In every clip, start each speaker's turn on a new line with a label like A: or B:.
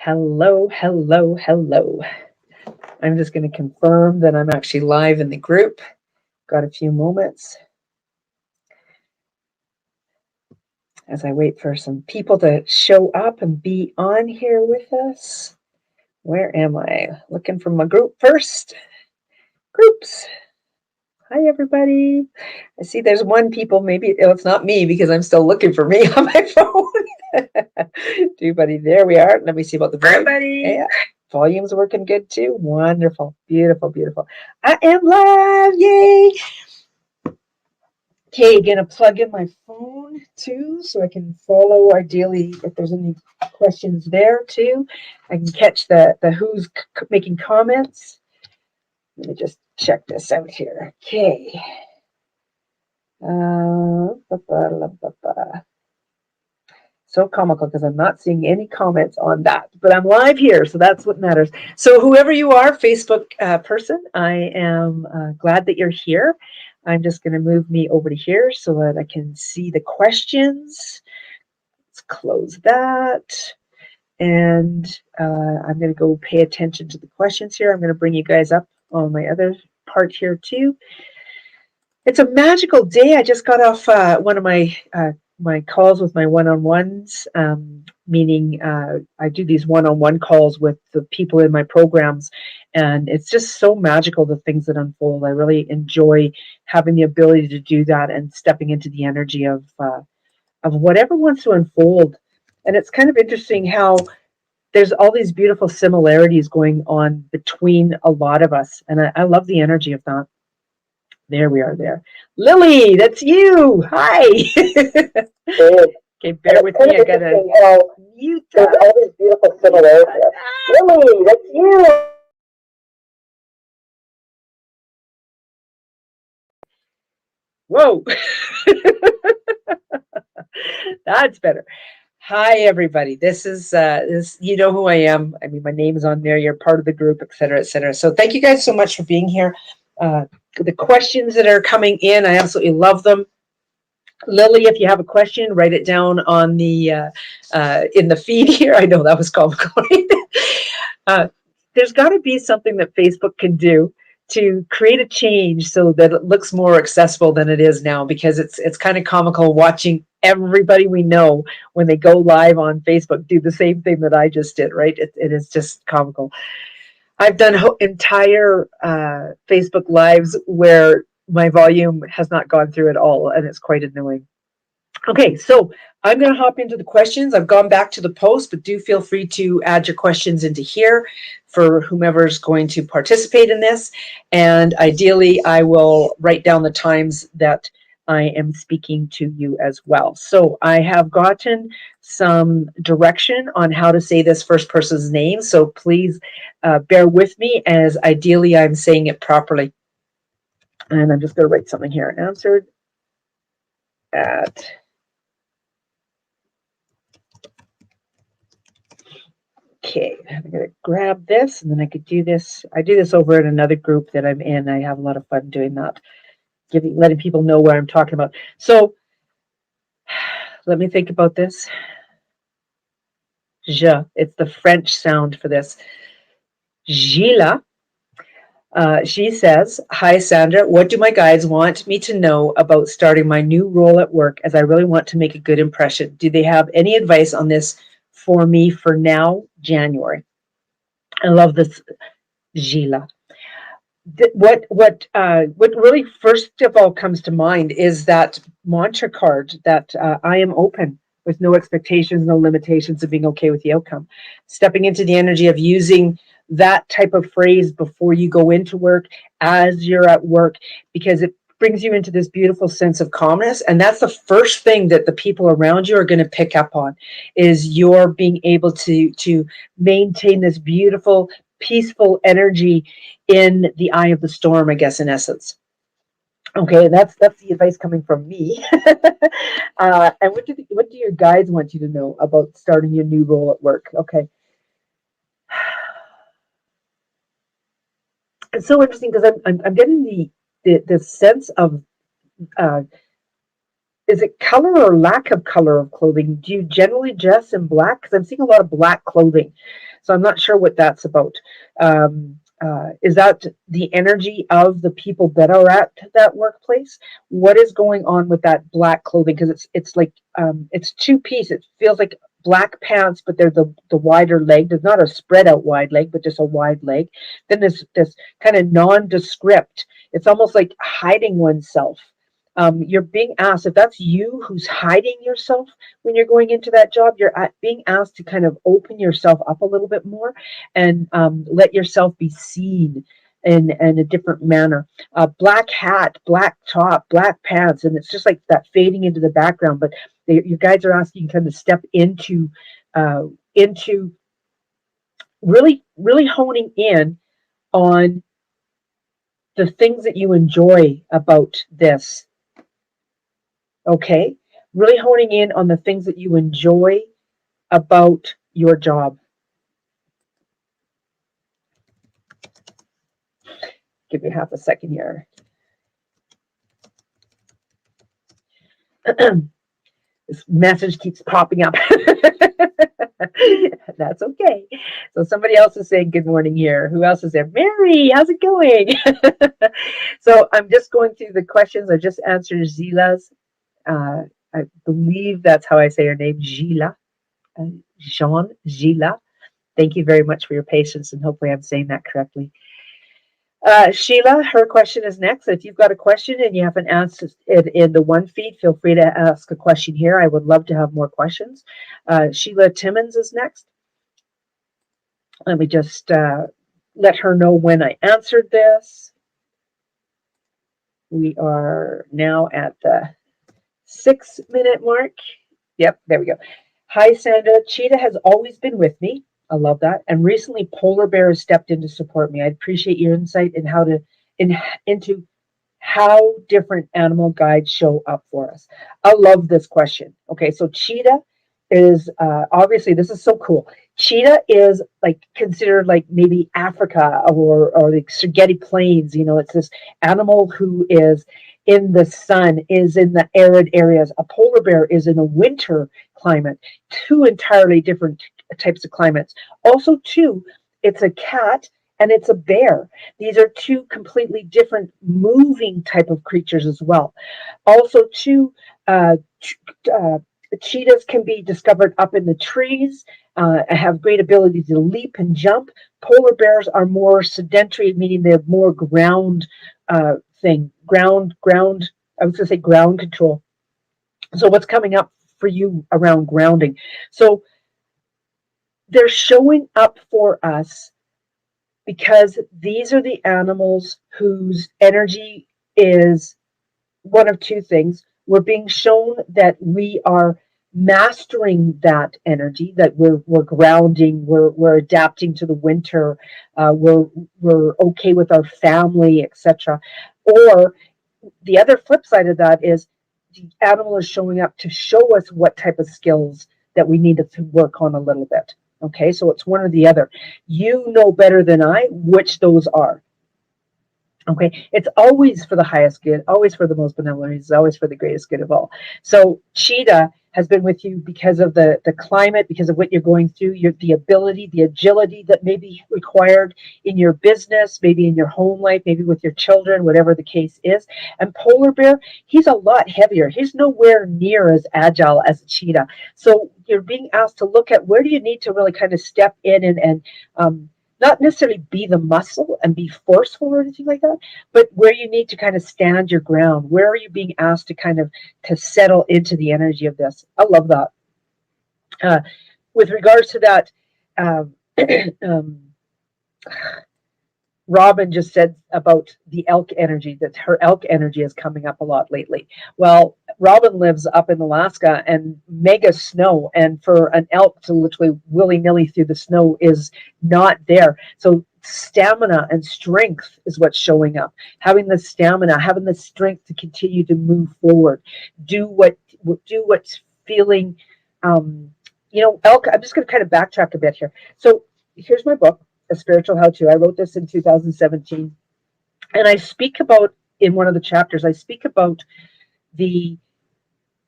A: Hello, hello, hello. I'm just going to confirm that I'm actually live in the group. Got a few moments as I wait for some people to show up and be on here with us. Where am I? Looking for my group first. Groups. Hi, everybody. I see there's one people, maybe it's not me because I'm still looking for me on my phone. Everybody, there we are. Let me see about the volume. Everybody. Yeah. Volume's working good too. Wonderful. Beautiful, beautiful. I am live. Yay. Okay, gonna plug in my phone too so I can follow ideally if there's any questions there too. I can catch the who's making comments. Let me just check this out here. Okay. So comical because I'm not seeing any comments on that, but I'm live here, so that's what matters. So whoever you are, Facebook person, I am glad that you're here. I'm just going to move me over to here so that I can see the questions. Let's close that. And I'm going to go pay attention to the questions here. I'm going to bring you guys up on my other part here too. It's a magical day. I just got off one of my calls with my one-on-ones, meaning I do these one-on-one calls with the people in my programs, and it's just so magical, the things that unfold. I really enjoy having the ability to do that and stepping into the energy of whatever wants to unfold. And it's kind of interesting how there's all these beautiful similarities going on between a lot of us, and I love the energy of that. There we are there. Lily, that's you. Hi. Okay, bear with me. I got to mute that. There's all these beautiful similarities. Lily, that's you. Whoa. That's better. Hi, everybody. This is you know who I am. I mean, my name is on there. You're part of the group, et cetera, et cetera. So thank you guys so much for being here. The questions that are coming in, I absolutely love them. Lily, if you have a question, write it down on the in the feed here. I know that was complicated. There's got to be something that Facebook can do to create a change so that it looks more accessible than it is now, because it's kind of comical watching everybody we know when they go live on Facebook do the same thing that I just did, right? It is just comical. I've done entire Facebook lives where my volume has not gone through at all, and it's quite annoying. Okay, so I'm going to hop into the questions. I've gone back to the post, but do feel free to add your questions into here for whomever's going to participate in this. And ideally, I will write down the times that I am speaking to you as well. So I have gotten some direction on how to say this first person's name. So please bear with me, as ideally I'm saying it properly. And I'm just going to write something here. Answered at... Okay, I'm going to grab this, and then I could do this. I do this over in another group that I'm in. I have a lot of fun doing that, letting people know where I'm talking about. So let me think about this. Je, it's the French sound for this. Gila. She says, hi, Sandra. What do my guides want me to know about starting my new role at work, as I really want to make a good impression? Do they have any advice on this for me for now, January? I love this, Gila. What really first of all comes to mind is that mantra card that I am open with no expectations, no limitations, of being okay with the outcome. Stepping into the energy of using that type of phrase before you go into work, as you're at work, because it brings you into this beautiful sense of calmness. And that's the first thing that the people around you are going to pick up on, is you're being able to maintain this beautiful, peaceful energy in the eye of the storm, I guess, in essence. Okay, that's the advice coming from me. And what do your guides want you to know about starting your new role at work? Okay. It's so interesting because I'm getting the sense of is it color or lack of color of clothing? Do you generally dress in black? Because I'm seeing a lot of black clothing. So I'm not sure what that's about. Is that the energy of the people that are at that workplace? What is going on with that black clothing? Because it's like it's two piece. It feels like black pants, but they're the wider leg. There's not a spread out wide leg, but just a wide leg. Then this kind of nondescript. It's almost like hiding oneself. You're being asked, if that's you who's hiding yourself when you're going into that job, you're being asked to kind of open yourself up a little bit more and let yourself be seen in a different manner. Black hat, black top, black pants, and it's just like that fading into the background. But you guys are asking you kind of step into really, really honing in on the things that you enjoy about this. Okay, really honing in on the things that you enjoy about your job. Give me half a second here. This message keeps popping up. That's okay. So somebody else is saying good morning here. Who else is there? Mary, how's it going? So I'm just going through the questions. I just answered Zila's. I believe that's how I say her name, Gila. Jean, Gila. Thank you very much for your patience, and hopefully I'm saying that correctly. Sheila, her question is next. If you've got a question and you haven't asked it in the one feed, feel free to ask a question here. I would love to have more questions. Sheila Timmons is next. Let me just let her know when I answered this. We are now at the 6-minute mark. Yep, there we go. Hi, Sandra. Cheetah has always been with me. I love that. And recently, polar bear has stepped in to support me. I'd appreciate your insight into how different animal guides show up for us. I love this question. Okay, so cheetah is obviously, this is so cool. Cheetah is like considered like maybe Africa or the Serengeti Plains. You know, it's this animal who is in the sun, is in the arid areas. A polar bear is in a winter climate. Two entirely different types of climates. Also, too, it's a cat and it's a bear. These are two completely different moving type of creatures as well. Also, too, cheetahs can be discovered up in the trees, have great ability to leap and jump. Polar bears are more sedentary, meaning they're more ground I was going to say ground control. So what's coming up for you around grounding? So they're showing up for us because these are the animals whose energy is one of two things. We're being shown that we are mastering that energy, that we're grounding, we're adapting to the winter, we're okay with our family, etc. Or the other flip side of that is the animal is showing up to show us what type of skills that we need to work on a little bit. Okay, so it's one or the other. You know better than I which those are. Okay, it's always for the highest good, always for the most benevolent, it's always for the greatest good of all. So cheetah has been with you because of the climate, because of what you're going through, the ability, the agility that may be required in your business, maybe in your home life, maybe with your children, whatever the case is. And polar bear, he's a lot heavier. He's nowhere near as agile as a cheetah. So you're being asked to look at where do you need to really kind of step in and not necessarily be the muscle and be forceful or anything like that, but where you need to kind of stand your ground. Where are you being asked to kind of to settle into the energy of this? I love that. With regards to that, Robin just said about the elk energy, that her elk energy is coming up a lot lately. Well, Robin lives up in Alaska and mega snow, and for an elk to literally willy-nilly through the snow is not there. So stamina and strength is what's showing up. Having the stamina, having the strength to continue to move forward, do what's feeling. Elk. I'm just going to kind of backtrack a bit here. So here's my book, A Spiritual How-To. I wrote this in 2017, and I speak about, in one of the chapters, I speak about the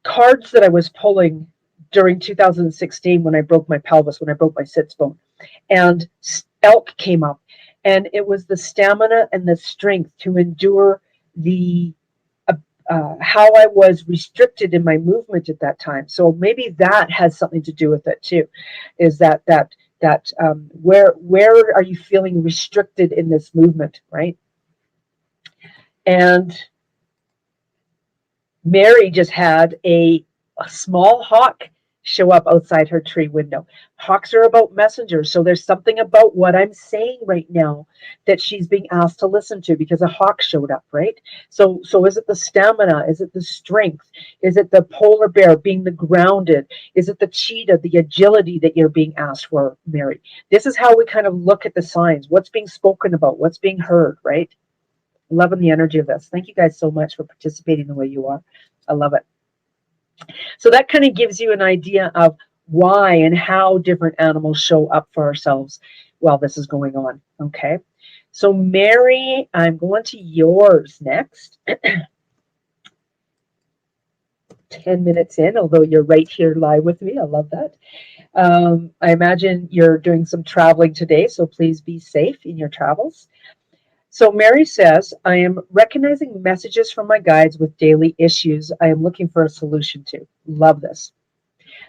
A: cards that I was pulling during 2016 when I broke my pelvis, when I broke my sits bone, and elk came up, and it was the stamina and the strength to endure the how I was restricted in my movement at that time. So maybe that has something to do with it too. Is that where are you feeling restricted in this movement, right? And Mary just had a small hawk show up outside her tree window. Hawks are about messengers, so there's something about what I'm saying right now that she's being asked to listen to because a hawk showed up, right? So is it the stamina? Is it the strength? Is it the polar bear being the grounded? Is it the cheetah, the agility that you're being asked for, Mary? This is how we kind of look at the signs. What's being spoken about? What's being heard, right? Loving the energy of this. Thank you guys so much for participating the way you are. I love it. So that kind of gives you an idea of why and how different animals show up for ourselves while this is going on. Okay. So Mary, I'm going to yours next. 10 minutes in, although you're right here live with me. I love that. I imagine you're doing some traveling today, so please be safe in your travels. So Mary says, I am recognizing messages from my guides with daily issues I am looking for a solution to. Love this.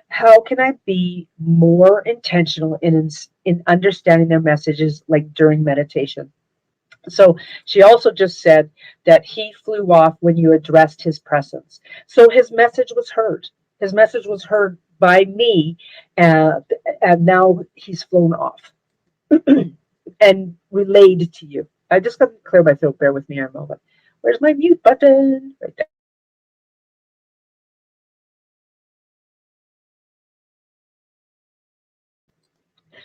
A: How can I be more intentional in understanding their messages, like during meditation? So she also just said that he flew off when you addressed his presence. So his message was heard. His message was heard by me, and now he's flown off and relayed to you. I just got to clear my throat. Bear with me a moment. Where's my mute button? Right there.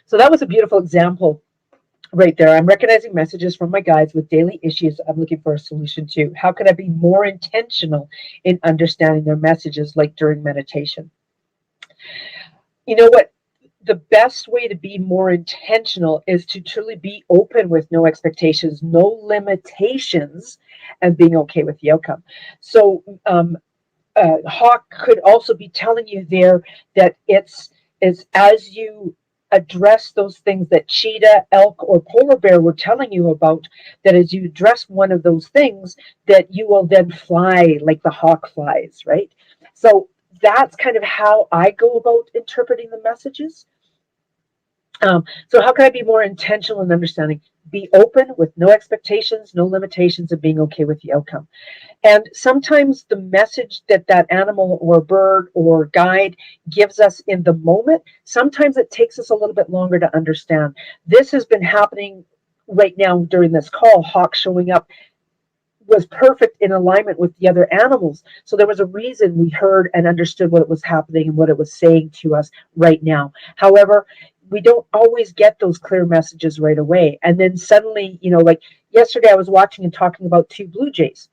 A: So that was a beautiful example right there. I'm recognizing messages from my guides with daily issues I'm looking for a solution to. How can I be more intentional in understanding their messages, like during meditation? You know what? The best way to be more intentional is to truly be open with no expectations, no limitations, and being okay with the outcome. So, Hawk could also be telling you there that it's as you address those things that cheetah, elk, or polar bear were telling you about, that as you address one of those things, that you will then fly like the hawk flies, right? So that's kind of how I go about interpreting the messages. So how can I be more intentional in understanding? Be open with no expectations, no limitations, and being okay with the outcome. And sometimes the message that that animal or bird or guide gives us in the moment, sometimes it takes us a little bit longer to understand. This has been happening right now during this call. Hawk showing up was perfect in alignment with the other animals. So there was a reason we heard and understood what was happening and what it was saying to us right now. However, we don't always get those clear messages right away. And then suddenly, like yesterday, I was watching and talking about two blue jays.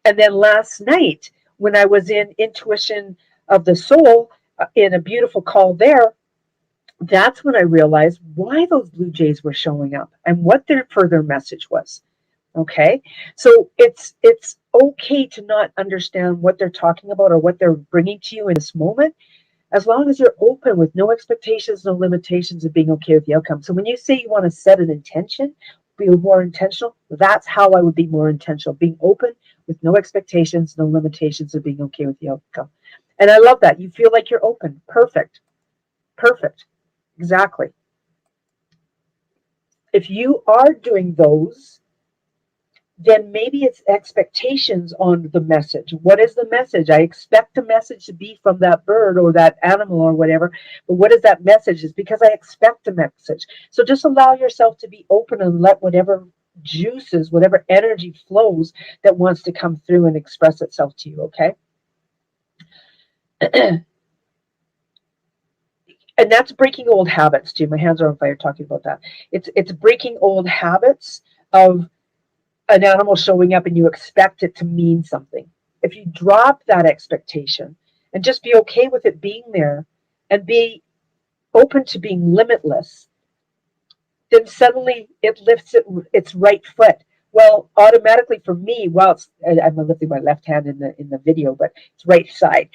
A: And then last night, when I was in Intuition of the Soul, in a beautiful call there, that's when I realized why those blue jays were showing up and what their further message was. Okay, so it's okay to not understand what they're talking about or what they're bringing to you in this moment, as long as you're open with no expectations, no limitations, and being okay with the outcome. So when you say you want to set an intention, be more intentional, that's how I would be more intentional, being open with no expectations, no limitations, and being okay with the outcome. And I love that. You feel like you're open. Perfect. Perfect. Exactly. If you are doing those, then maybe it's expectations on the message. What is the message? I expect a message to be from that bird or that animal or whatever, but what is that message? It's because I expect a message. So just allow yourself to be open and let whatever juices, whatever energy flows that wants to come through and express itself to you, okay? And that's breaking old habits too. My hands are on fire talking about that. It's breaking old habits of an animal showing up and you expect it to mean something. If you drop that expectation and just be okay with it being there and be open to being limitless, then suddenly it lifts its right foot. Well, automatically for me, I'm lifting my left hand in the video, but it's right side.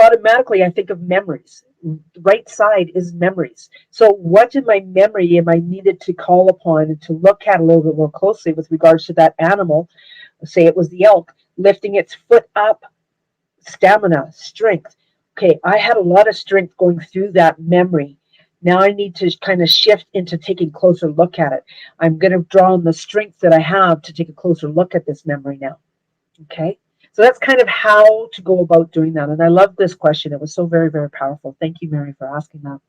A: automatically I think of memories. The right side is memories. So what in my memory am I needed to call upon and to look at a little bit more closely with regards to that animal? Say it was the elk, lifting its foot up, stamina, strength. Okay, I had a lot of strength going through that memory. Now I need to kind of shift into taking a closer look at it. I'm going to draw on the strength that I have to take a closer look at this memory now. Okay, so that's kind of how to go about doing that. And I love this question. It was so very, very powerful. Thank you, Mary, for asking that.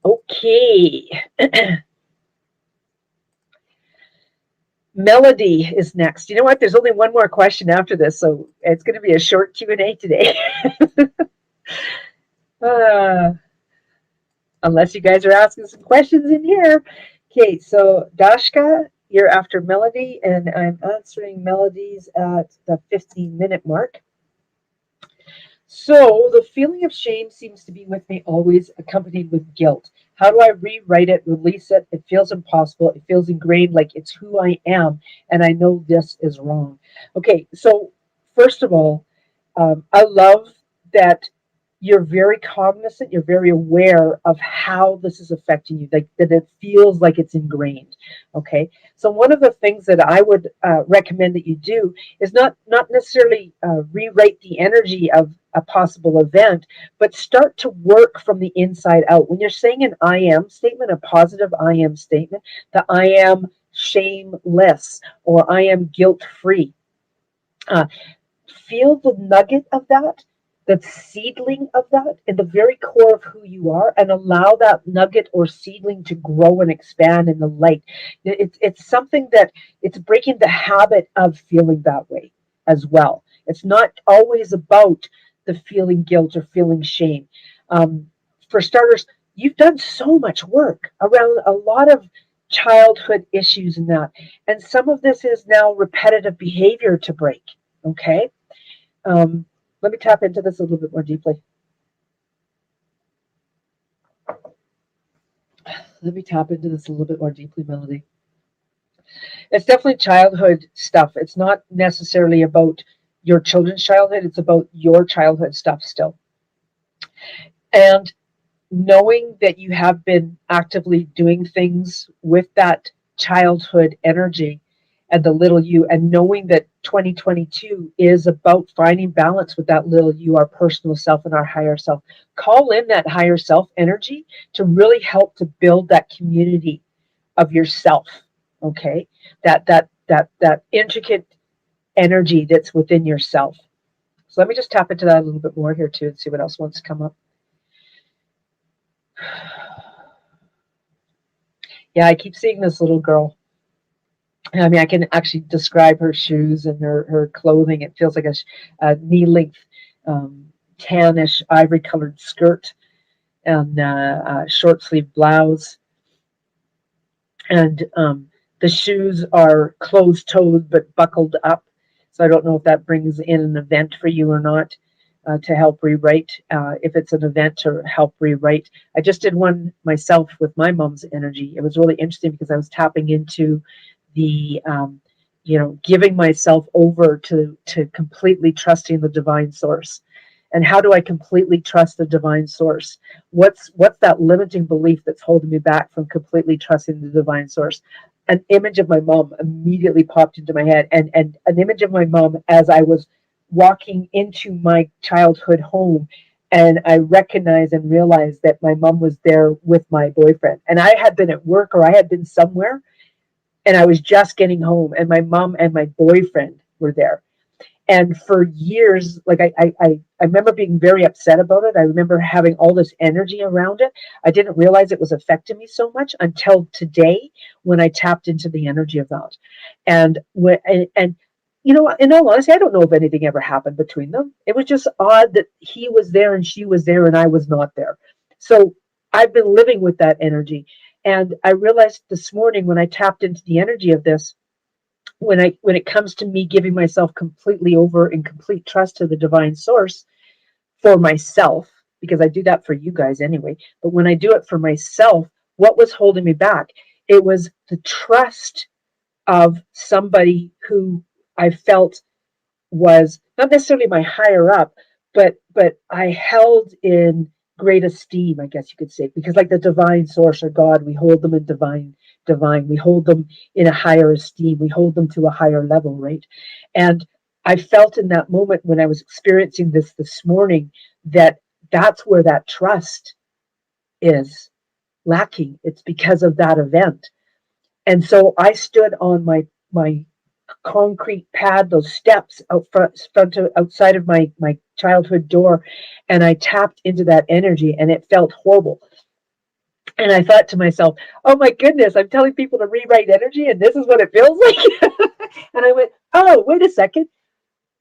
A: Okay. Melody is next. You know what? There's only one more question after this, so it's going to be a short Q&A today. Unless you guys are asking some questions in here. Okay, so Dashka, you're after Melody, and I'm answering Melody's at the 15-minute mark. So the feeling of shame seems to be with me always, accompanied with guilt. How do I rewrite it, release it? It feels impossible. It feels ingrained, like it's who I am, and I know this is wrong. Okay, so first of all, I love that you're very cognizant, you're very aware of how this is affecting you, like that it feels like it's ingrained. Okay, so one of the things that I would recommend that you do is not necessarily rewrite the energy of a possible event, but start to work from the inside out. When you're saying an I am statement, a positive I am statement, the I am shameless or I am guilt free. Feel the nugget of that, the seedling of that in the very core of who you are, and allow that nugget or seedling to grow and expand in the light. It's something that it's breaking the habit of feeling that way as well. It's not always about the feeling guilt or feeling shame. For starters, you've done so much work around a lot of childhood issues and that, and some of this is now repetitive behavior to break. Okay. Let me tap into this a little bit more deeply. Let me tap into this a little bit more deeply, Melody. It's definitely childhood stuff. It's not necessarily about your children's childhood. It's about your childhood stuff still. And knowing that you have been actively doing things with that childhood energy and the little you, and knowing that 2022 is about finding balance with that little you, our personal self and our higher self. Call in that higher self energy to really help to build that community of yourself. Okay, that intricate energy that's within yourself. So let me just tap into that a little bit more here too and see what else wants to come up. Yeah, I keep seeing this little girl. I mean, I can actually describe her shoes and her clothing. It feels like a knee-length, tannish, ivory-colored skirt and a short-sleeve blouse. And the shoes are closed-toed but buckled up. So I don't know if that brings in an event for you or not to help rewrite. If it's an event to help rewrite. I just did one myself with my mom's energy. It was really interesting because I was tapping into the giving myself over to completely trusting the divine source. And how do I completely trust the divine source? What's that limiting belief that's holding me back from completely trusting the divine source? An image of my mom immediately popped into my head, and an image of my mom as I was walking into my childhood home, and I recognized and realized that my mom was there with my boyfriend, and I had been at work or I had been somewhere, and I was just getting home, and my mom and my boyfriend were there. And for years, like I remember being very upset about it. I remember having all this energy around it. I didn't realize it was affecting me so much until today when I tapped into the energy of that. And you know, in all honesty, I don't know if anything ever happened between them. It was just odd that he was there and she was there and I was not there. So I've been living with that energy. And I realized this morning when I tapped into the energy of this, when it comes to me giving myself completely over in complete trust to the divine source for myself, because I do that for you guys anyway, but when I do it for myself, what was holding me back? It was the trust of somebody who I felt was not necessarily my higher up, but I held in great esteem, I guess you could say, because like the divine source or God, we hold them in divine. We hold them in a higher esteem. We hold them to a higher level, right? And I felt in that moment when I was experiencing this morning that that's where that trust is lacking. It's because of that event. And so I stood on my concrete pad, those steps outside of my childhood door, and I tapped into that energy, and it felt horrible. And I thought to myself, "Oh my goodness, I'm telling people to rewrite energy, and this is what it feels like." And I went, "Oh, wait a second.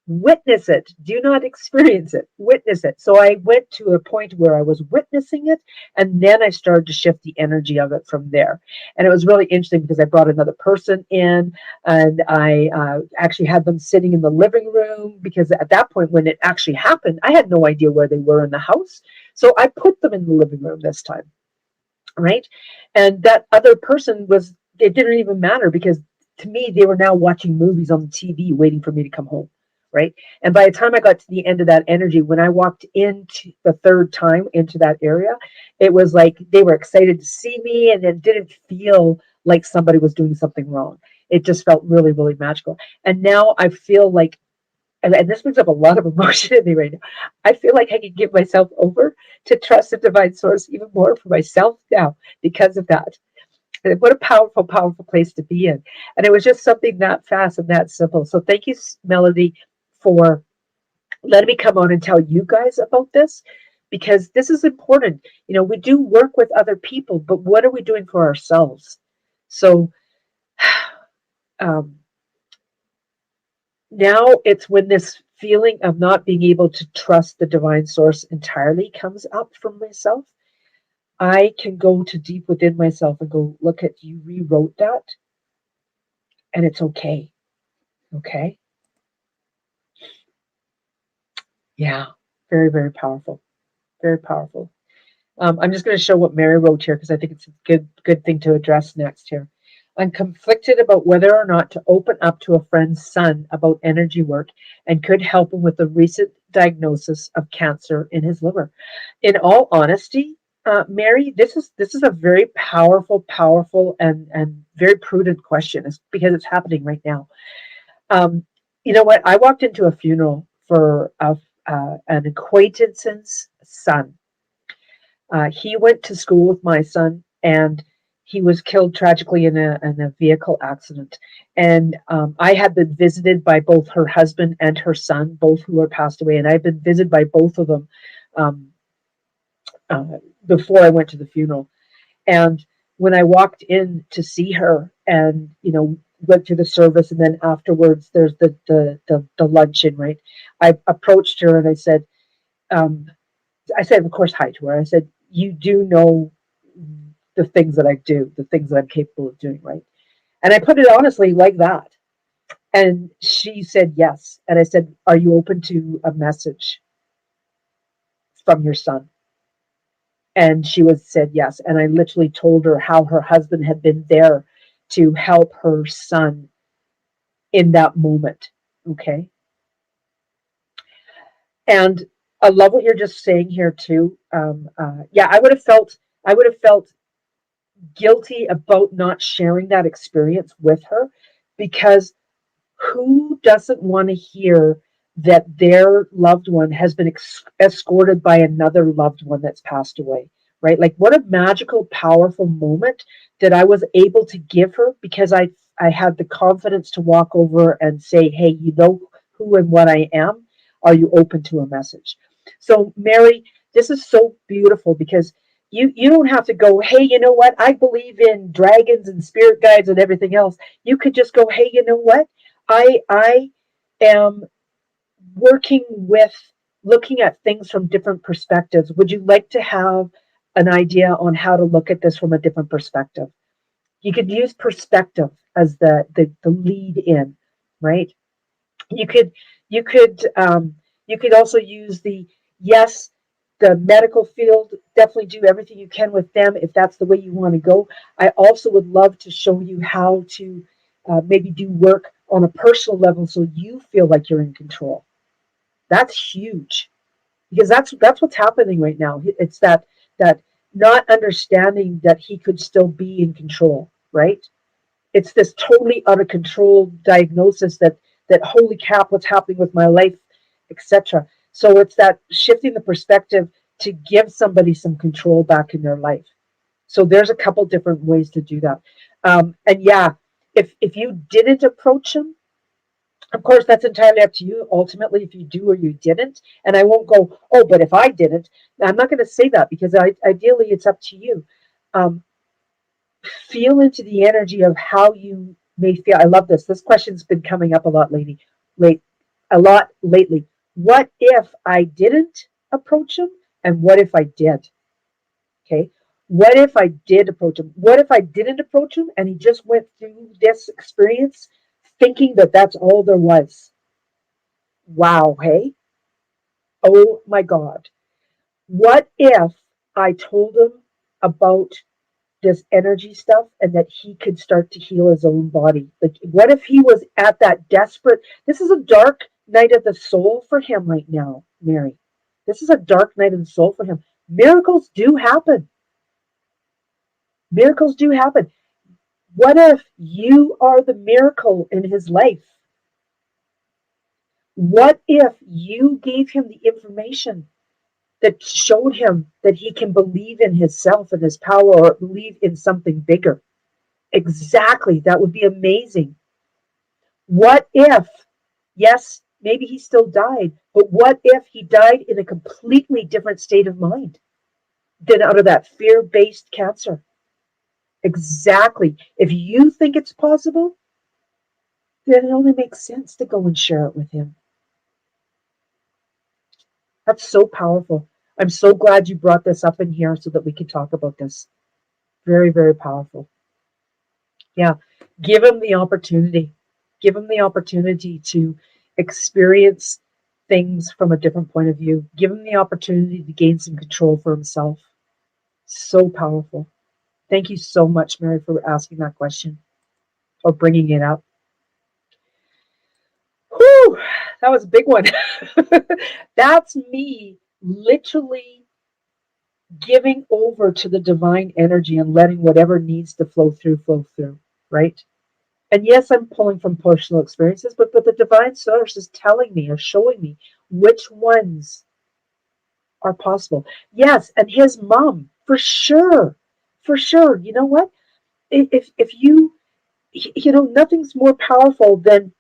A: Witness it. Do not experience it. Witness it." So I went to a point where I was witnessing it, and then I started to shift the energy of it from there. And it was really interesting because I brought another person in, and I actually had them sitting in the living room because at that point, when it actually happened, I had no idea where they were in the house. So I put them in the living room this time, right? And that other person was, it didn't even matter because to me, they were now watching movies on the TV waiting for me to come home, right? And by the time I got to the end of that energy, when I walked into the third time into that area, it was like they were excited to see me and it didn't feel like somebody was doing something wrong. It just felt really, really magical. And now I feel like, and this brings up a lot of emotion in me right now. I feel like I can give myself over to trust the divine source even more for myself now because of that. And what a powerful, powerful place to be in. And it was just something that fast and that simple. So thank you, Melody, for letting me come on and tell you guys about this because this is important. You know, we do work with other people, but what are we doing for ourselves? So um, now it's when this feeling of not being able to trust the divine source entirely comes up from myself. I can go to deep within myself and go, look at you rewrote that and it's okay. Okay. Yeah. Very, very powerful. Very powerful. I'm just going to show what Mary wrote here because I think it's a good thing to address next here. I'm conflicted about whether or not to open up to a friend's son about energy work and could help him with the recent diagnosis of cancer in his liver. In all honesty, Mary, this is a very powerful, powerful, and very prudent question because it's happening right now. Um, you know what? I walked into a funeral for an acquaintance's son. He went to school with my son, and he was killed tragically in a vehicle accident. And I had been visited by both her husband and her son, both who are passed away, and I've been visited by both of them um, uh, before I went to the funeral. And when I walked in to see her, and went to the service, and then afterwards there's the luncheon, right? I approached her and um, I said, of course, hi to her. I said, "You do know the things that I do, the things that I'm capable of doing, right?" And I put it honestly like that. And she said yes. And I said, "Are you open to a message from your son?" And she said yes. And I literally told her how her husband had been there to help her son in that moment. Okay. And I love what you're just saying here too. Yeah, I would have felt guilty about not sharing that experience with her because who doesn't want to hear that their loved one has been escorted by another loved one that's passed away, right? Like what a magical, powerful moment that I was able to give her because I had the confidence to walk over and say, "Hey, you know who and what I am. Are you open to a message?" So, Mary, this is so beautiful because you don't have to go, "Hey, you know what? I believe in dragons and spirit guides and everything else." You could just go, "Hey, you know what? I am working with looking at things from different perspectives. Would you like to have an idea on how to look at this from a different perspective?" You could use perspective as the lead in, right? You could you could you could also use the yes, the medical field, definitely do everything you can with them if that's the way you want to go. I also would love to show you how to maybe do work on a personal level so you feel like you're in control. That's huge. because that's what's happening right now. It's that not understanding that he could still be in control, right? It's this totally out of control diagnosis that holy crap, what's happening with my life, etc. So it's that shifting the perspective to give somebody some control back in their life. So there's a couple different ways to do that. And yeah, if you didn't approach him, of course, that's entirely up to you. Ultimately, if you do or you didn't, and I won't go, oh, but if I didn't, I'm not going to say that because ideally it's up to you. Um, feel into the energy of how you may feel. I love this. This question's been coming up a lot lately. What if I didn't approach him, and what if I did? Okay. What if I did approach him? What if I didn't approach him and he just went through this experience thinking that that's all there was? Wow. Hey. Oh my God. What if I told him about this energy stuff and that he could start to heal his own body? Like, what if he was at that desperate? This is a dark night of the soul for him right now, Mary. This is a dark night of the soul for him. Miracles do happen. Miracles do happen. What if you are the miracle in his life? What if you gave him the information that showed him that he can believe in himself and his power, or believe in something bigger? Exactly. That would be amazing. What if, yes, maybe he still died, but what if he died in a completely different state of mind than out of that fear-based cancer? Exactly. If you think it's possible, then it only makes sense to go and share it with him. That's so powerful. I'm so glad you brought this up in here so that we can talk about this. Very, very powerful. Yeah. Give him the opportunity. Give him the opportunity to experience things from a different point of view. Give him the opportunity to gain some control for himself. So powerful. Thank you so much, Mary, for asking that question or bringing it up. Whew, that was a big one. That's me literally giving over to the divine energy and letting whatever needs to flow through, right? And yes, I'm pulling from personal experiences, but the divine source is telling me or showing me which ones are possible. Yes, and his mom, for sure. For sure. You know what? If you nothing's more powerful than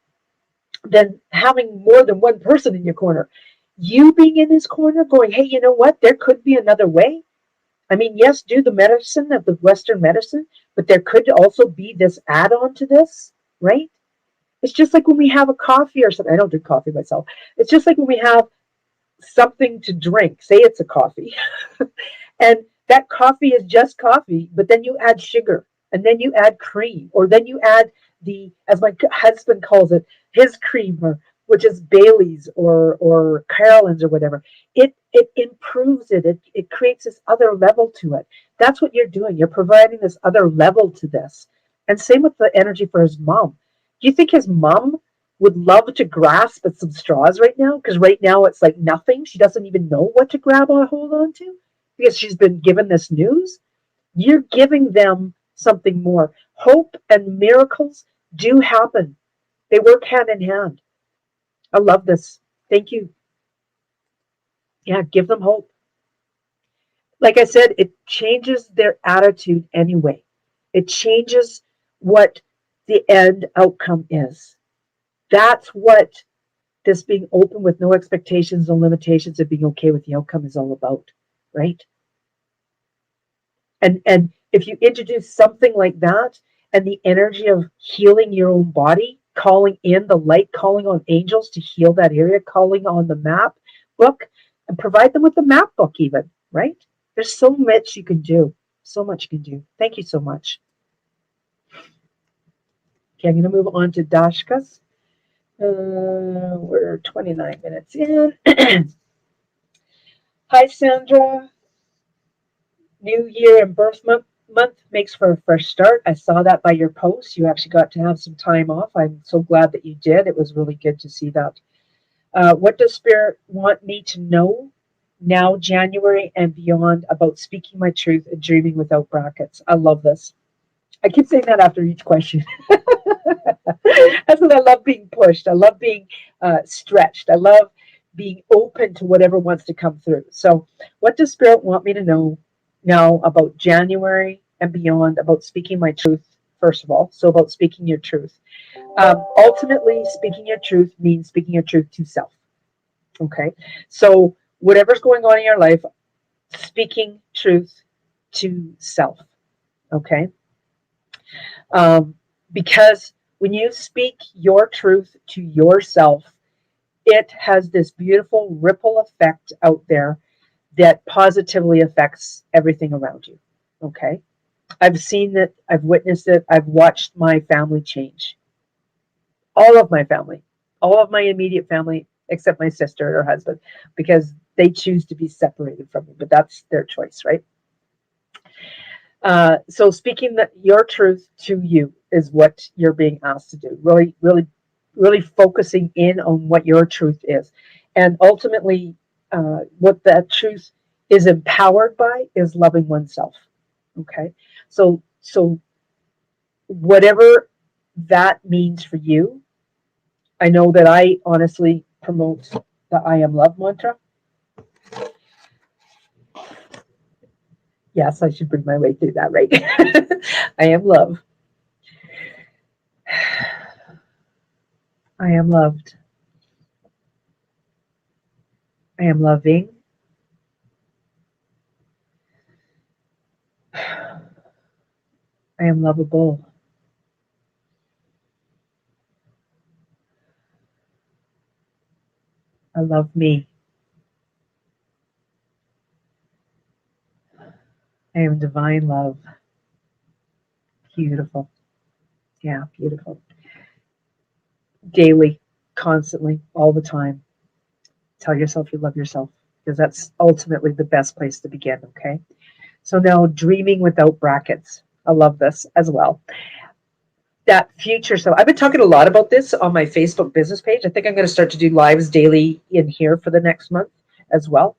A: having more than one person in your corner. You being in his corner going, hey, you know what? There could be another way. I mean, yes, do the medicine of the Western medicine, but there could also be this add on to this, right? It's just like when we have a coffee or something. I don't drink coffee myself. It's just like when we have something to drink. Say it's a coffee. And that coffee is just coffee, but then you add sugar and then you add cream, or then you add as my husband calls it, his creamer, which is Bailey's or Carolyn's or whatever. It improves it. It creates this other level to it. That's what you're doing. You're providing this other level to this. And same with the energy for his mom. Do you think his mom would love to grasp at some straws right now? Because right now it's like nothing. She doesn't even know what to grab or hold on to because she's been given this news. You're giving them something more. Hope and miracles do happen. They work hand in hand. I love this. Thank you. Yeah, give them hope. Like I said, it changes their attitude anyway. It changes what the end outcome is. That's what this being open with no expectations, no limitations, and being okay with the outcome is all about, right? And if you introduce something like that and the energy of healing your own body, calling in the light, calling on angels to heal that area, calling on the map book, and provide them with the map book even, right? There's so much you can do. So much you can do. Thank you so much. Okay, I'm going to move on to Dashka's. We're 29 minutes in. Hi, Sandra. New year and birth month makes for a fresh start. I saw that by your post. You actually got to have some time off. I'm so glad that you did. It was really good to see that. What does Spirit want me to know? now January and beyond, about speaking my truth and dreaming without brackets. I love this. I keep saying that after each question. That's what I love, being pushed. I love being stretched. I love being open to whatever wants to come through. So, what does Spirit want me to know now about January and beyond, about speaking my truth, first of all? So, about speaking your truth. Ultimately, speaking your truth means speaking your truth to self. Okay. So, whatever's going on in your life, speaking truth to self. Okay. Because when you speak your truth to yourself, it has this beautiful ripple effect out there that positively affects everything around you. Okay. I've seen it, I've witnessed it, I've watched my family change. All of my family, all of my immediate family, except my sister and her husband, because they choose to be separated from me, but that's their choice, right? So speaking your truth to you is what you're being asked to do. Really, really, really focusing in on what your truth is. And ultimately, what that truth is empowered by is loving oneself. Okay. So whatever that means for you, I know that I honestly promote the I am love mantra. Yes, I should bring my way through that, right? I am love. I am loved. I am loving. I am lovable. I love me. I am divine love. Beautiful. Yeah, beautiful. Daily, constantly, all the time. Tell yourself you love yourself, because that's ultimately the best place to begin, okay? So now, dreaming without brackets. I love this as well. That future. So I've been talking a lot about this on my Facebook business page. I think I'm going to start to do lives daily in here for the next month as well,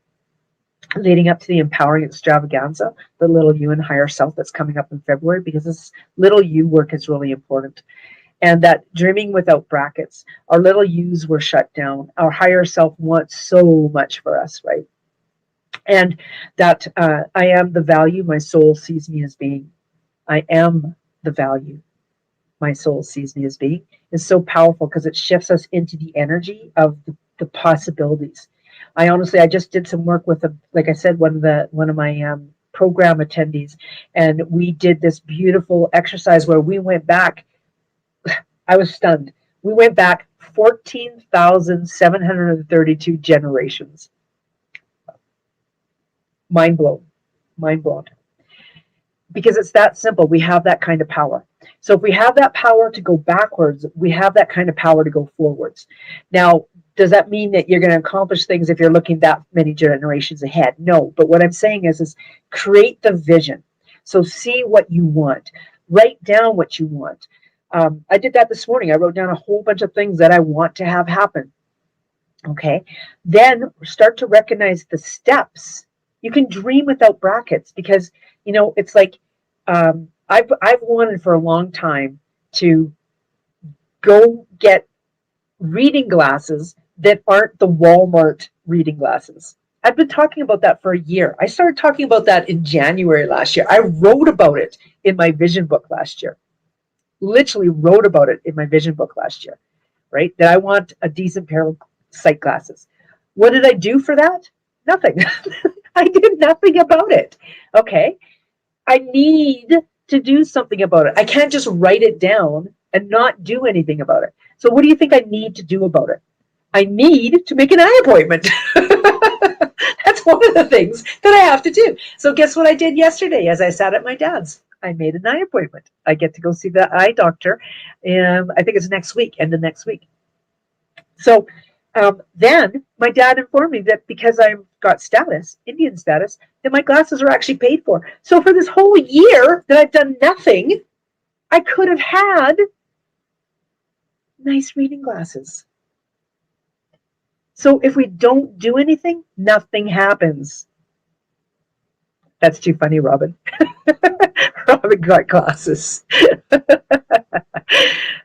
A: leading up to the Empowering Extravaganza, the Little You and Higher Self, that's coming up in February, because this Little You work is really important. And that dreaming without brackets, our little U's were shut down. Our higher self wants so much for us, right? And that I am the value my soul sees me as being. I am the value my soul sees me as being, is so powerful, because it shifts us into the energy of the possibilities. I just did some work with like I said, one of my program attendees, and we did this beautiful exercise where we went back. I was stunned. We went back 14,732 generations. Mind blown. Mind blown. Because it's that simple. We have that kind of power. So if we have that power to go backwards, we have that kind of power to go forwards. Now, does that mean that you're going to accomplish things if you're looking that many generations ahead? No. But what I'm saying is create the vision. So see what you want. Write down what you want. I did that this morning. I wrote down a whole bunch of things that I want to have happen. Okay. Then start to recognize the steps. You can dream without brackets, because, it's like, I've wanted for a long time to go get reading glasses that aren't the Walmart reading glasses. I've been talking about that for a year. I started talking about that in January last year. I wrote about it in my vision book last year. Literally wrote about it in my vision book last year, right? That I want a decent pair of sight glasses. What did I do for that? Nothing. I did nothing about it. Okay. I need to do something about it. I can't just write it down and not do anything about it. So what do you think I need to do about it? I need to make an eye appointment. That's one of the things that I have to do. So guess what I did yesterday as I sat at my dad's? I made an eye appointment. I get to go see the eye doctor. And I think it's next week, end of next week. So then my dad informed me that because I've got status, Indian status, that my glasses are actually paid for. So for this whole year that I've done nothing, I could have had nice reading glasses. So if we don't do anything, nothing happens. That's too funny, Robin. Robin got glasses. You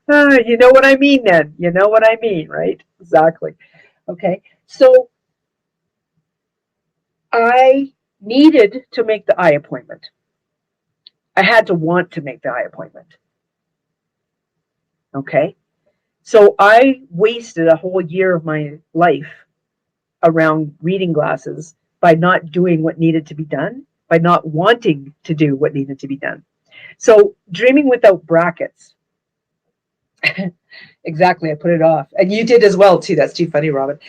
A: know what I mean then. You know what I mean, right? Exactly. Okay. So I needed to make the eye appointment. I had to want to make the eye appointment. Okay. So I wasted a whole year of my life around reading glasses by not doing what needed to be done, by not wanting to do what needed to be done. So dreaming without brackets. Exactly. I put it off. And you did as well, too. That's too funny, Robin.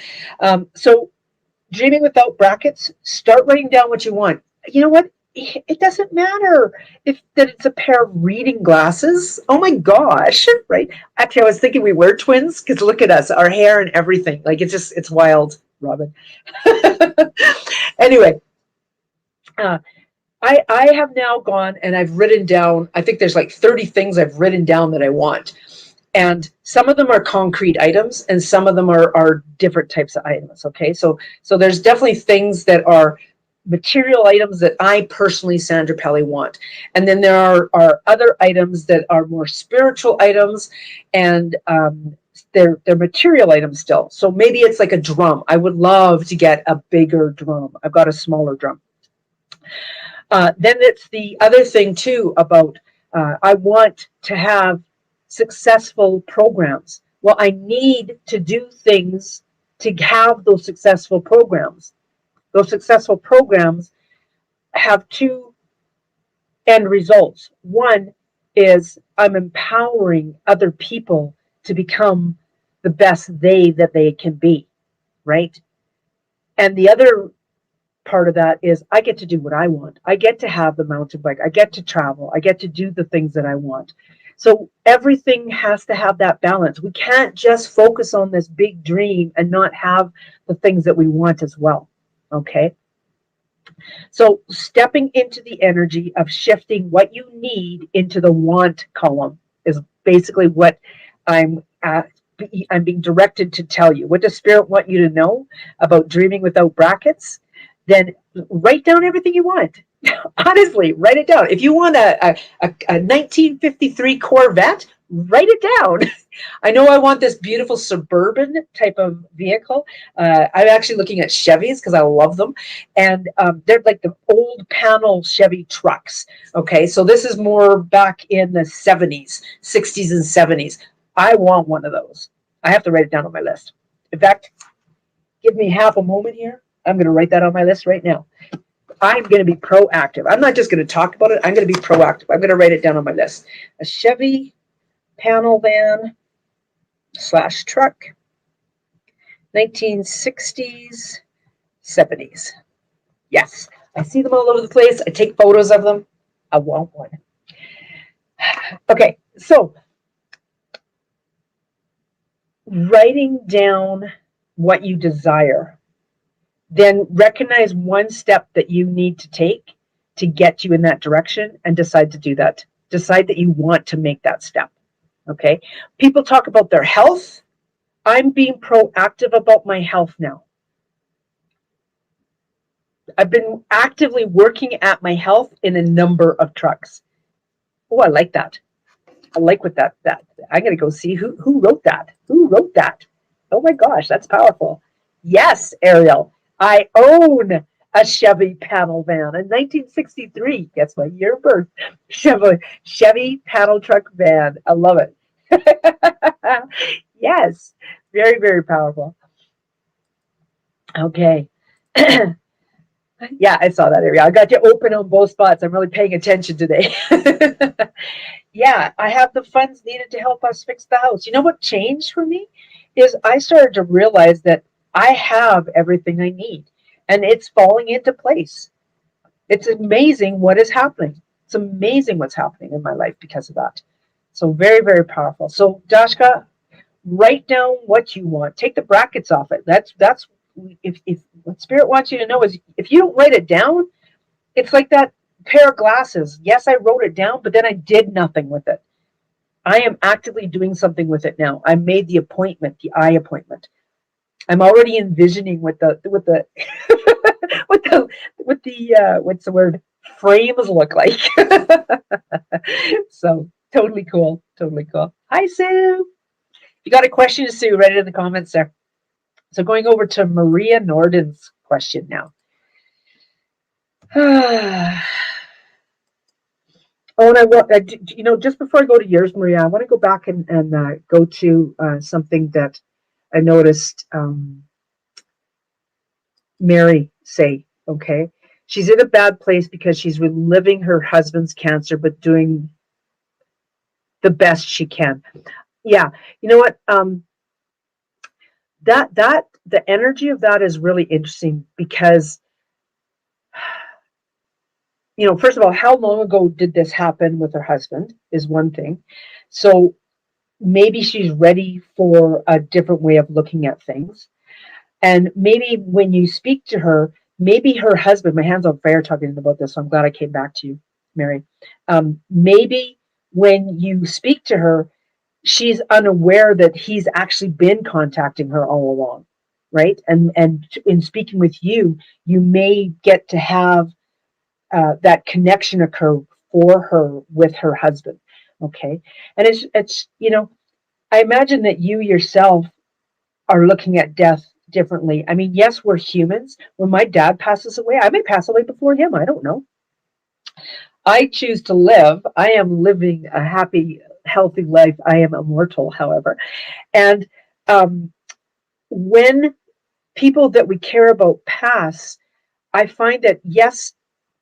A: So dreaming without brackets, start writing down what you want. You know what? It doesn't matter if that it's a pair of reading glasses. Oh my gosh, right? Actually, I was thinking we were twins because look at us, our hair and everything. Like it's wild, Robin. Anyway, uh, I have now gone and I've written down, I think there's like 30 things I've written down that I want. And some of them are concrete items and some of them are different types of items. Okay. So there's definitely things that are material items that I personally, Sandra Pelly, want. And then there are other items that are more spiritual items and they're material items still. So maybe it's like a drum. I would love to get a bigger drum. I've got a smaller drum. Then it's the other thing too about I want to have successful programs. Well, I need to do things to have those successful programs. Those successful programs have two end results. One is I'm empowering other people to become the best that they can be, right? And the other part of that is I get to do what I want. I get to have the mountain bike. I get to travel. I get to do the things that I want. So everything has to have that balance. We can't just focus on this big dream and not have the things that we want as well. Okay. So stepping into the energy of shifting what you need into the want column is basically what I'm being directed to tell you. What does Spirit want you to know about dreaming without brackets? Then write down everything you want. Honestly, write it down. If you want a 1953 Corvette, write it down. I know I want this beautiful suburban type of vehicle. I'm actually looking at Chevys because I love them. And they're like the old panel Chevy trucks. Okay, so this is more back in the 70s, 60s, and 70s. I want one of those. I have to write it down on my list. In fact, give me half a moment here. I'm going to write that on my list right now. I'm going to be proactive. I'm not just going to talk about it. I'm going to be proactive. I'm going to write it down on my list. A Chevy panel van / truck, 1960s, 70s. Yes, I see them all over the place. I take photos of them. I want one. Okay, so writing down what you desire. Then recognize one step that you need to take to get you in that direction and decide to do that. Decide that you want to make that step. Okay. People talk about their health. I'm being proactive about my health now. I've been actively working at my health in a number of trucks. Oh, I like that. I like what that. I'm going to go see who wrote that. Who wrote that? Oh my gosh, that's powerful. Yes, Ariel. I own a Chevy panel van, a 1963. Guess my year of birth. Chevy panel truck van. I love it. Yes, very, very powerful. Okay. Yeah, I saw that area. I got you open on both spots. I'm really paying attention today. Yeah, I have the funds needed to help us fix the house. You know what changed for me is I started to realize that I have everything I need and it's falling into place. It's amazing what is happening. It's amazing what's happening in my life because of that. So very, very powerful. So Dashka, write down what you want. Take the brackets off it. That's if what Spirit wants you to know is if you don't write it down, it's like that pair of glasses. Yes, I wrote it down, but then I did nothing with it. I am actively doing something with it now. I made the appointment, the eye appointment. I'm already envisioning what the what the what's the word, frames look like. So totally cool, totally cool. Hi Sue. If you got a question, Sue, write it in the comments there. So going over to Maria Norden's question now. Oh, and I want, just before I go to yours, Maria, I want to go back and go to something that I noticed Mary say. Okay, she's in a bad place because she's reliving her husband's cancer, but doing the best she can. Yeah, you know what? That the energy of that is really interesting because, first of all, how long ago did this happen with her husband is one thing. So maybe she's ready for a different way of looking at things. And maybe when you speak to her, maybe her husband, my hand's on fire talking about this, so I'm glad I came back to you, Mary. Maybe when you speak to her, she's unaware that he's actually been contacting her all along, right? And in speaking with you, you may get to have that connection occur for her with her husband. Okay, and it's I imagine that you yourself are looking at death differently. I mean, yes, we're humans. When my dad passes away, I may pass away before him. I don't know. I choose to live. I am living a happy, healthy life. I am immortal, however. And when people that we care about pass, I find that, yes,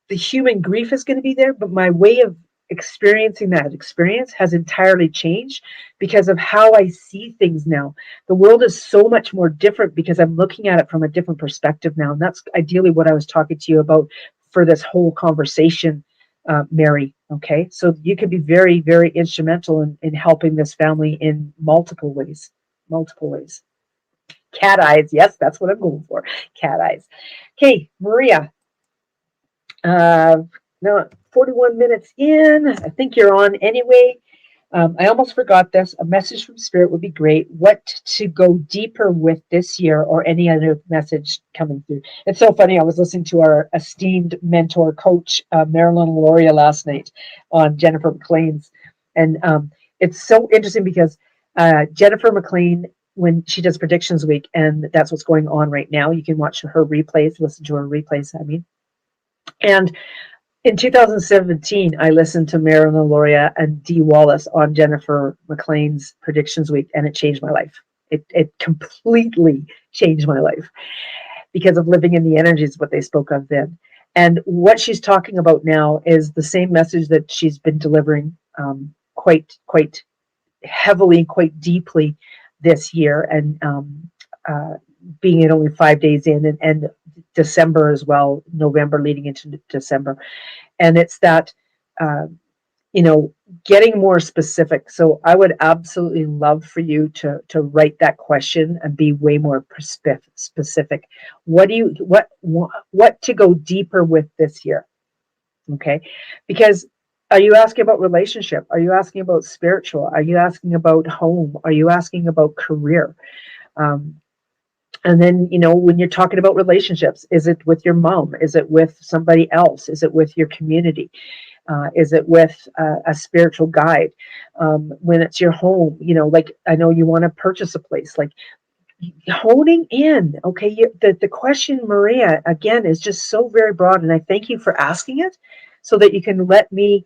A: the human grief is going to be there, but my way of experiencing that experience has entirely changed because of how I see things now. The world is so much more different because I'm looking at it from a different perspective now. And that's ideally what I was talking to you about for this whole conversation, Mary. Okay. So you could be very, very instrumental in helping this family in multiple ways. Multiple ways. Cat eyes. Yes, that's what I'm going for. Cat eyes. Okay, Maria. Now, 41 minutes in. I think you're on anyway. I almost forgot this. A message from Spirit would be great. What to go deeper with this year, or any other message coming through. It's so funny. I was listening to our esteemed mentor, coach, Marilyn Loria, last night on Jennifer McLean's. And it's so interesting because Jennifer McLean, when she does Predictions Week, and that's what's going on right now, you can watch her replays, listen to her replays, I mean. And in 2017, I listened to Marilyn Loria and Dee Wallace on Jennifer McLean's Predictions Week, and it changed my life. It completely changed my life because of living in the energies, what they spoke of then. And what she's talking about now is the same message that she's been delivering quite heavily, quite deeply this year, and being it only 5 days in, and December as well, November leading into December. And it's that, getting more specific. So I would absolutely love for you to write that question and be way more specific. What to go deeper with this year? Okay, because are you asking about relationship? Are you asking about spiritual? Are you asking about home? Are you asking about career? And then, when you're talking about relationships, is it with your mom? Is it with somebody else? Is it with your community? Is it with a spiritual guide? When it's your home, like I know you want to purchase a place, like honing in. Okay, the question, Maria, again, is just so very broad, and I thank you for asking it so that you can let me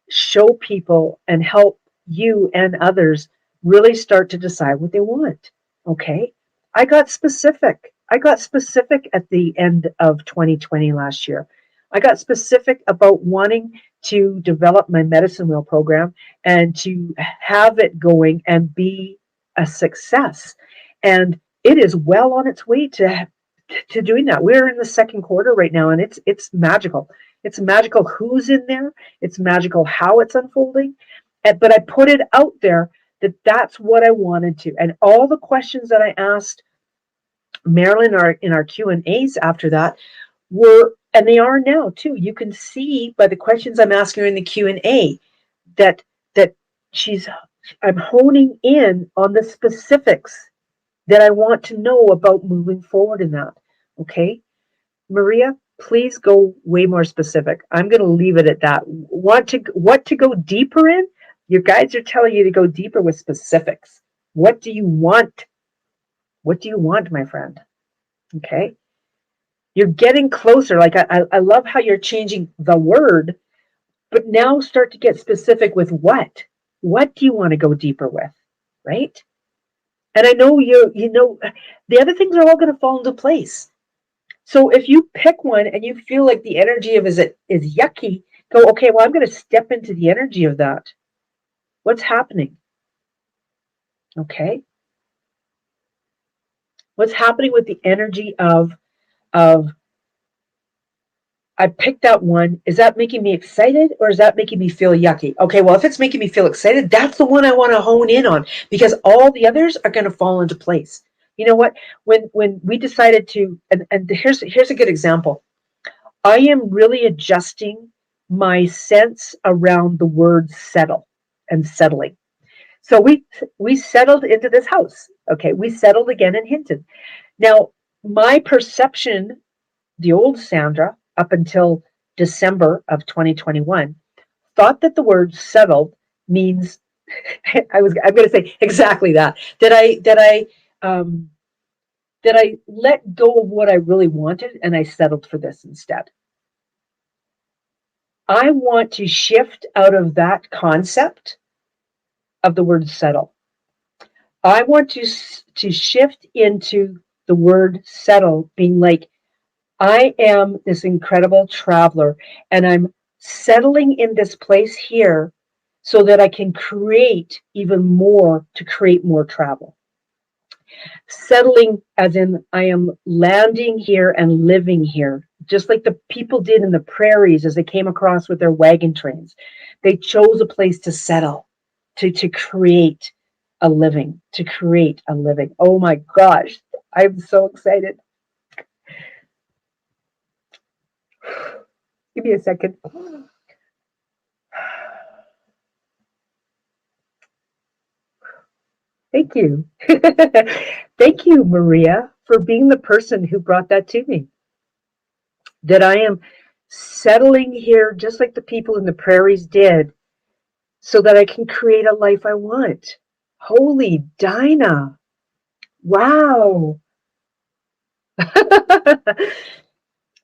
A: show people and help you and others really start to decide what they want. Okay. I got specific. At the end of 2020 last year. I got specific about wanting to develop my medicine wheel program and to have it going and be a success. And it is well on its way to doing that. We're in the second quarter right now, and it's magical. It's magical who's in there. It's magical how it's unfolding. But I put it out there that that's what I wanted to. And all the questions that I asked Marilyn in our Q&As after that were, and they are now too. You can see by the questions I'm asking her in the Q&A that I'm honing in on the specifics that I want to know about moving forward in that. Okay. Maria, please go way more specific. I'm going to leave it at that. What to go deeper in? Your guides are telling you to go deeper with specifics. What do you want? What do you want, my friend? Okay. You're getting closer. Like I love how you're changing the word, but now start to get specific with what. What do you want to go deeper with? Right? And I know you know the other things are all going to fall into place. So if you pick one and you feel like the energy of is yucky, go, okay, well, I'm going to step into the energy of that. What's happening? Okay. What's happening with the energy of I picked that one. Is that making me excited or is that making me feel yucky? Okay, well, if it's making me feel excited, that's the one I want to hone in on because all the others are going to fall into place. You know what? When we decided to, and here's a good example. I am really adjusting my sense around the word settle and settling. So we settled into this house. Okay, we settled again in Hinton. Now, my perception, the old Sandra, up until December of 2021, thought that the word settled means I'm going to say exactly that. Um, that I let go of what I really wanted and I settled for this instead. I want to shift out of that concept of the word settle. I want to shift into the word settle being like, I am this incredible traveler and I'm settling in this place here so that I can create even more to create more travel. Settling as in I am landing here and living here, just like the people did in the prairies as they came across with their wagon trains. They chose a place to settle, to create a living, to create a living. Oh my gosh, I'm so excited. Give me a second. Thank you. Thank you, Maria, for being the person who brought that to me. That I am settling here just like the people in the prairies did so that I can create a life I want. Holy Dinah. Wow.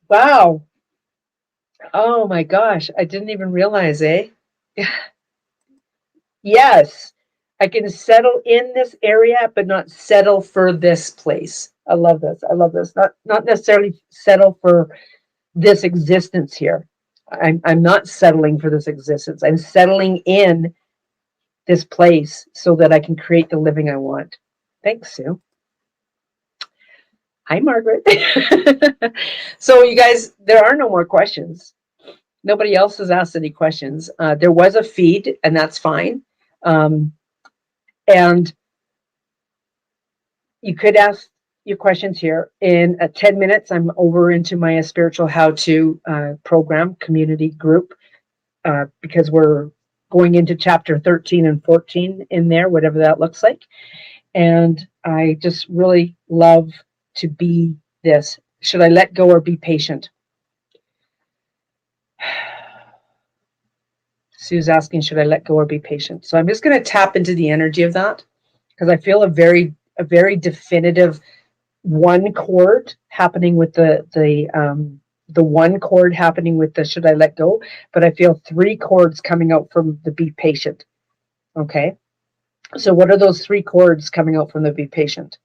A: Wow. Oh my gosh. I didn't even realize, eh? Yes. I can settle in this area, but not settle for this place. I love this. I love this. Not necessarily settle for this existence here. I'm not settling for this existence. I'm settling in this place so that I can create the living I want. Thanks, Sue. Hi, Margaret. So, you guys, there are no more questions. Nobody else has asked any questions. There was a feed, and that's fine. And you could ask your questions here. In 10 minutes, I'm over into my spiritual how-to program community group because we're going into chapter 13 and 14 in there, whatever that looks like. And I just really love to be this. Should I let go or be patient? Sue's asking, should I let go or be patient? So I'm just going to tap into the energy of that because I feel a very definitive one chord happening with the one chord happening with the should I let go, but I feel three chords coming out from the be patient. Okay. So what are those three chords coming out from the be patient?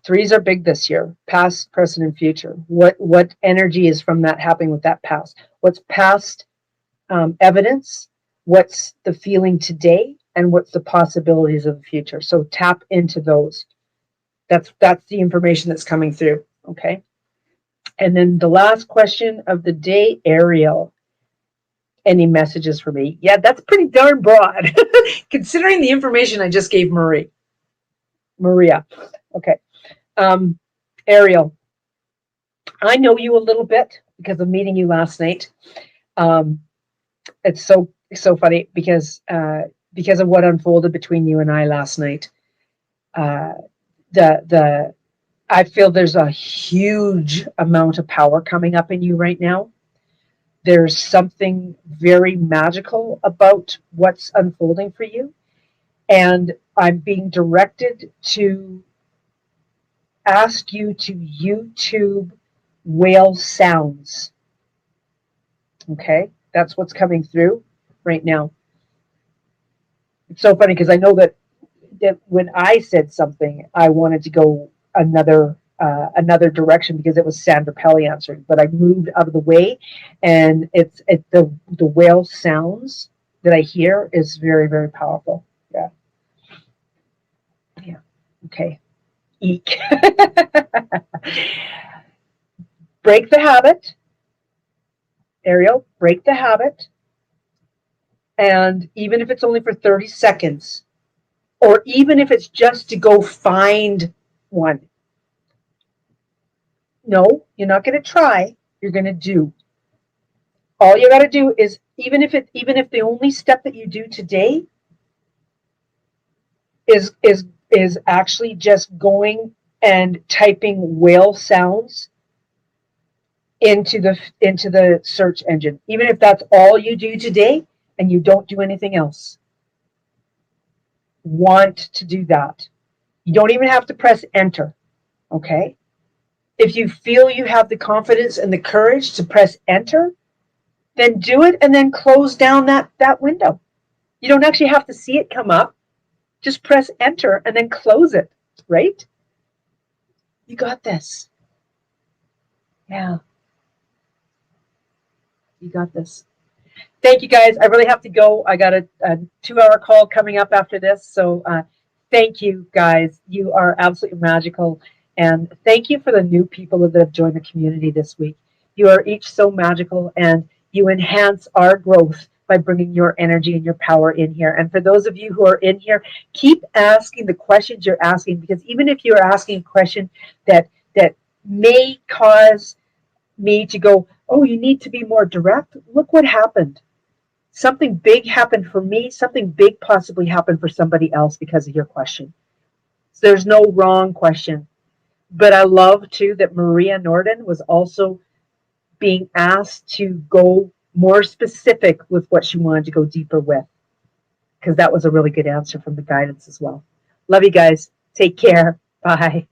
A: Threes are big this year, past, present, and future. What energy is from that happening with that past? What's past evidence? What's the feeling today? And what's the possibilities of the future? So tap into those. That's the information that's coming through. Okay. And then the last question of the day, Ariel. Any messages for me? Yeah, that's pretty darn broad, considering the information I just gave Maria. Okay. Ariel, I know you a little bit because of meeting you last night. It's so funny because of what unfolded between you and I last night. The I feel there's a huge amount of power coming up in you right now. There's something very magical about what's unfolding for you. And I'm being directed to ask you to YouTube whale sounds. Okay? That's what's coming through right now. It's so funny because I know that when I said something, I wanted to go another direction because it was Sandra Pelly answering, but I moved out of the way, and the whale sounds that I hear is very, very powerful. Yeah. Yeah. Okay. Eek. Break the habit, Ariel. Break the habit, and even if it's only for 30 seconds, or even if it's just to go find one. No, you're not going to try. You're going to do. All you got to do is even if the only step that you do today is actually just going and typing whale sounds into the search engine. Even if that's all you do today and you don't do anything else. Want to do that. You don't even have to press enter. Okay? If you feel you have the confidence and the courage to press enter, then do it and then close down that window. You don't actually have to see it come up. Just press enter and then close it, right? You got this. Yeah. You got this. Thank you, guys. I really have to go. I got a 2-hour call coming up after this. So thank you, guys. You are absolutely magical. And thank you for the new people that have joined the community this week. You are each so magical, and you enhance our growth by bringing your energy and your power in here. And for those of you who are in here, keep asking the questions you're asking, because even if you're asking a question that may cause me to go, oh, you need to be more direct, look what happened. Something big happened for me. Something big possibly happened for somebody else because of your question. So there's no wrong question. But I love, too, that Maria Norden was also being asked to go more specific with what she wanted to go deeper with, because that was a really good answer from the guidance as well. Love you guys. Take care. Bye.